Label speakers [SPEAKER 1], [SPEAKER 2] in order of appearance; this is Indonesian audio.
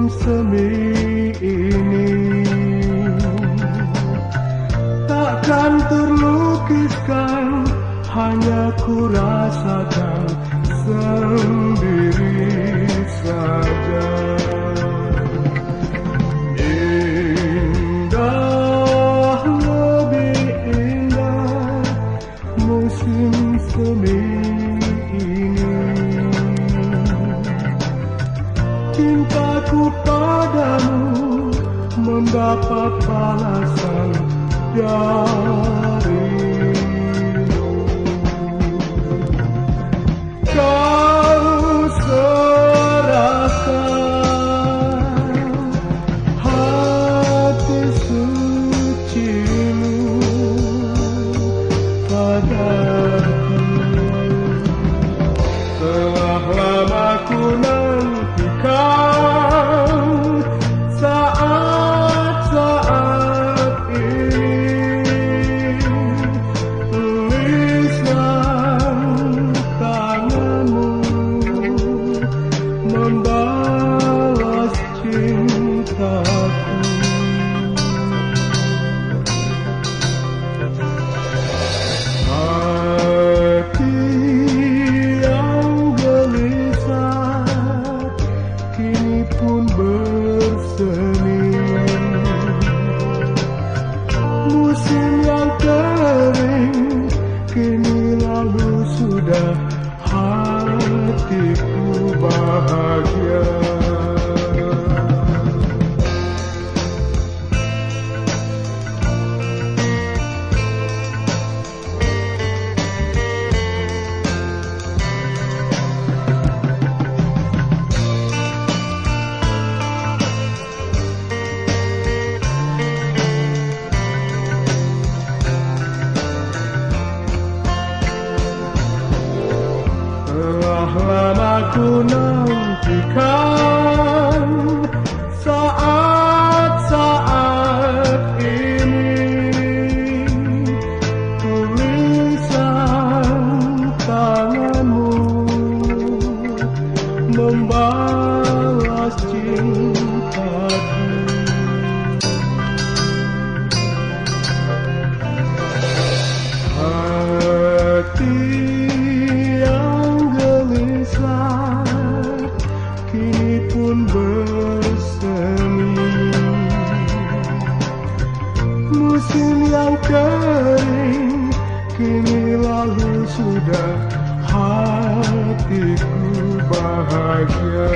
[SPEAKER 1] semi ini takkan terlukiskan, hanya ku rasakan sendiri saja. Indah, lebih indah musim semi ini. Cintaku padamu mendapat balasan darimu. Kau serahkan hati sucimu padaku. Telah lama ku nantikan saat-saat ini. Tulisan tanganmu membalas cintaku. Hati yang gelisah kini pun bersemi. Musim yang kering kini lalu sudah, hatiku bahagia. Telah lama ku nantikan saat-saat ini. Tulisan tanganmu membalas cintaku. Hati kini pun bersemi. Musim yang kering kini lalu sudah, hatiku bahagia.